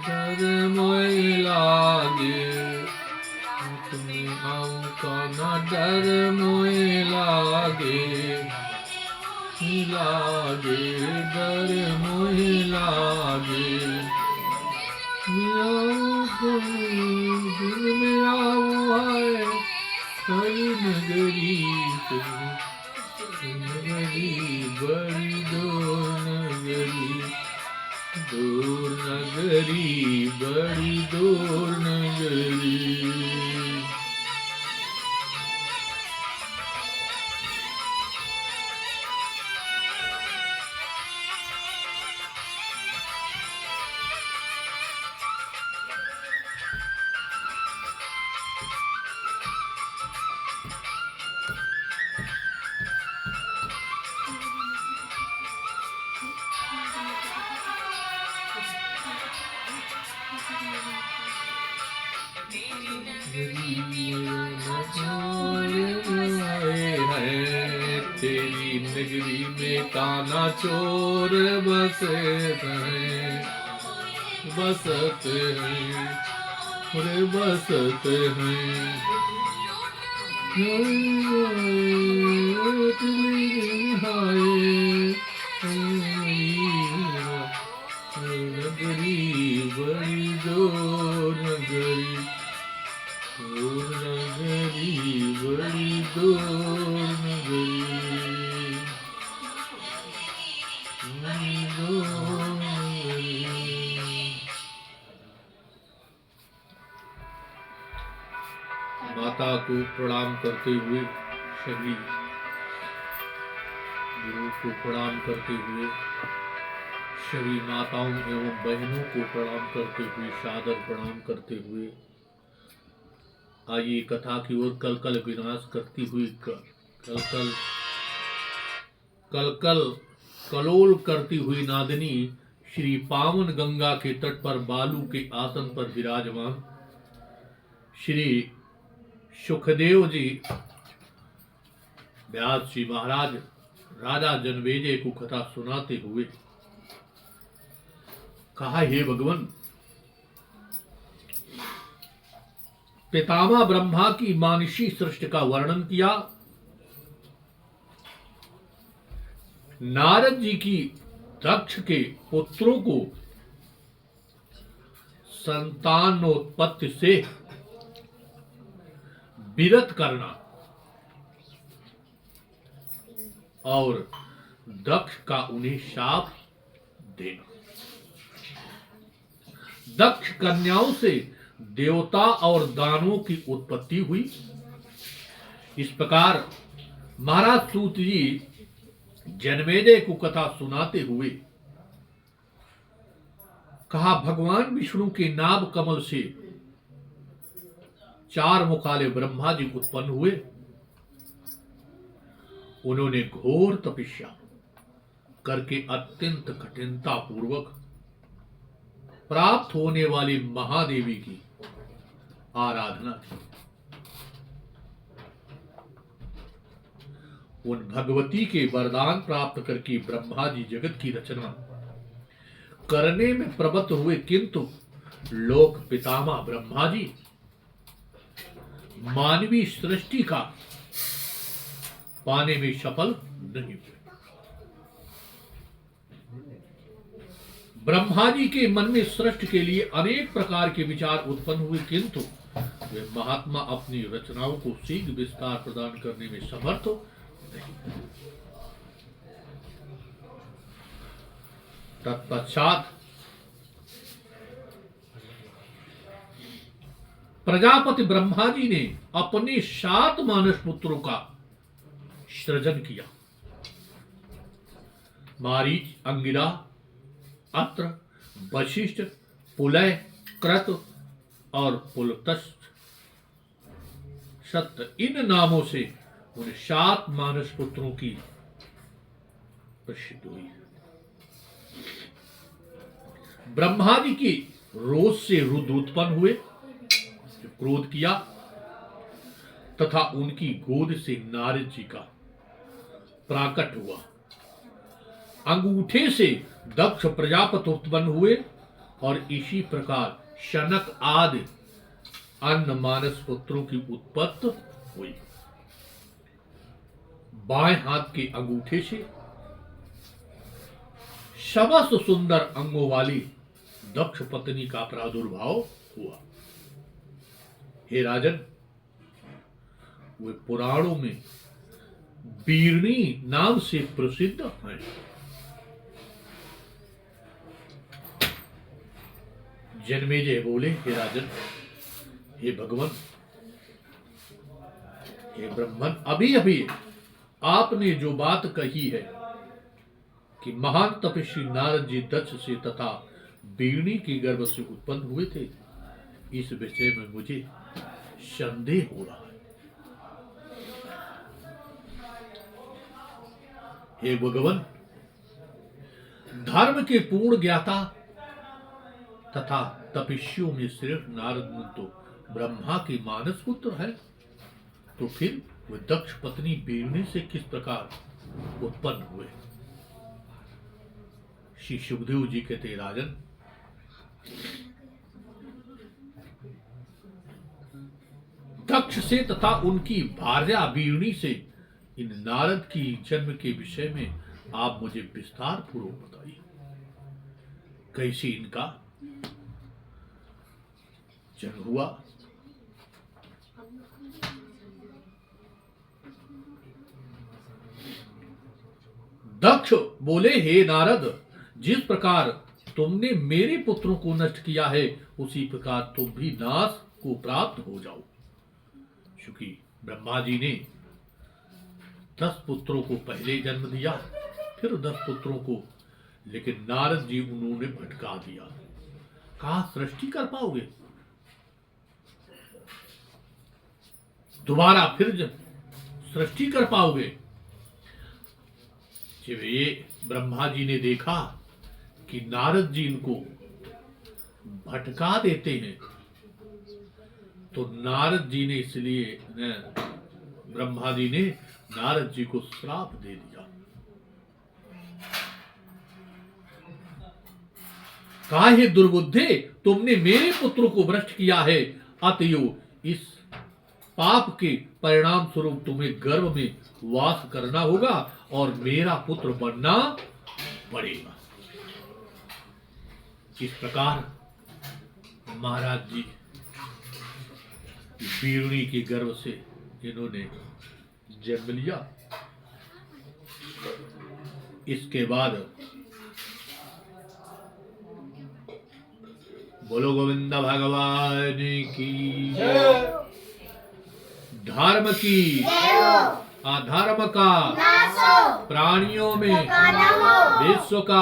डर मोय लागे, तुम्हें आऊं का न डर मोय लागे, लागे डर मोय लागे। दिन में आऊं आए हरी नगरी, नगरी बड़ी दूर नगरी, दूर नगरी बड़ी दूर नगरी। तेरी नगरी में काना चोर बसे हैं, बसते हैं, रे बसते हैं। नगरी बड़ी दूर नगरी, नगरी बड़ी दूर नगरी, माता को प्रणाम करते हुए सभी गुरु को प्रणाम करते हुए सभी माताओं एवं बहनों को प्रणाम करते हुए सादर प्रणाम करते हुए आइए कथा की ओर। कल कल विनाश करती हुई कल कलोल करती हुई नादिनी श्री पावन गंगा के तट पर बालू के आसन पर विराजमान श्री सुखदेव जी व्यास जी महाराज राजा जनमेजय को कथा सुनाते हुए कहा, हे भगवान, पितामह ब्रह्मा की मानुषी सृष्टि का वर्णन किया, नारद जी की दक्ष के पुत्रों को संतानोत्पत्ति से विरत करना और दक्ष का उन्हें शाप देना। दक्ष कन्याओं से देवता और दानवों की उत्पत्ति हुई। इस प्रकार महाराज सूत जी जनमेजय को कथा सुनाते हुए कहा, भगवान विष्णु के नाभ कमल से 4 मुखाले ब्रह्मा जी उत्पन्न हुए। उन्होंने घोर तपस्या करके अत्यंत कठिनता पूर्वक प्राप्त होने वाली महादेवी की आराधना की। उन भगवती के वरदान प्राप्त करके ब्रह्मा जी जगत की रचना करने में प्रवृत्त हुए, किंतु लोक पितामह ब्रह्मा जी मानवीय सृष्टि का पाने में सफल नहीं हुए। ब्रह्मा जी के मन में सृष्टि के लिए अनेक प्रकार के विचार उत्पन्न हुए, किंतु वे महात्मा अपनी रचनाओं को शीघ्र विस्तार प्रदान करने में समर्थ नहीं। तत्पश्चात प्रजापति ब्रह्मा जी ने अपने 7 मानस पुत्रों का सृजन किया। मारीच, अंगिरा, अत्र, वशिष्ठ, पुलय, क्रतु और पुलतस्थ, सत्य, इन नामों से उन 7 मानस पुत्रों की प्रसिद्ध हुई। ब्रह्मा जी की रोष से रुद्र उत्पन्न हुए, जो क्रोध किया, तथा उनकी गोद से नारद जी का प्राकट हुआ। अंगूठे से दक्ष प्रजापति उत्पन्न हुए और इसी प्रकार शनक आदि अन्य मानस पुत्रों की उत्पत्ति हुई। बाएं हाथ के अंगूठे से समस्त सुंदर अंगों वाली दक्ष पत्नी का प्रादुर्भाव हुआ। हे राजन, वे पुराणों में बीरनी नाम से प्रसिद्ध हैं। जन्मेजय बोले, हे राजन, हे भगवान, हे ब्रह्मन, अभी अभी आपने जो बात कही है कि महान तपस्वी नारद जी दक्ष से तथा बीरनी के गर्भ से उत्पन्न हुए थे, इस विषय में मुझे संदेह हो रहा है। हे भगवान, धर्म के पूर्ण ज्ञाता तथा तपस्वियों में श्रेष्ठ नारद मुनि तो ब्रह्मा के मानस पुत्र है, तो फिर वे दक्ष पत्नी बीरनी से किस प्रकार उत्पन्न हुए? श्री सुखदेव जी कहते, राजन, दक्ष से तथा उनकी भार्या बीरनी से इन नारद की जन्म के विषय में आप मुझे विस्तार पूर्वक बताइए। कैसे इनका जन्म हुआ? दक्ष बोले, हे नारद, जिस प्रकार तुमने मेरे पुत्रों को नष्ट किया है, उसी प्रकार तुम भी नाश को प्राप्त हो जाओ। क्योंकि ब्रह्मा जी ने 10 पुत्रों को पहले जन्म दिया, फिर 10 पुत्रों को, लेकिन नारद जी उन्होंने भटका दिया। कहा सृष्टि कर पाओगे? दोबारा फिर जब सृष्टि कर पाओगे? जब ये ब्रह्मा जी ने देखा कि नारद जी इनको भटका देते हैं, तो नारद जी ने इसलिए ब्रह्मा जी ने नारद जी को श्राप दे दिया। कहा, हे दुर्बुद्धे, तुमने मेरे पुत्र को भ्रष्ट किया है, अतएव इस पाप के परिणाम स्वरूप तुम्हें गर्भ में वास करना होगा और मेरा पुत्र बनना पड़ेगा। इस प्रकार महाराज जी बीरनी के गर्भ से इन्होंने जन्म लिया। इसके बाद बोलो गोविंद भगवान की जय। धर्म की अधर्म का प्राणियों में विश्व का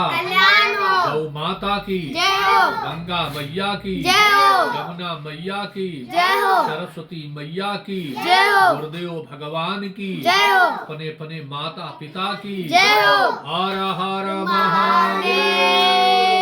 गौ माता की, गंगा मैया की, यमुना मैया की, सरस्वती मैया की, गुरुदेव भगवान की, अपने अपने माता पिता की। हर हर महादेव।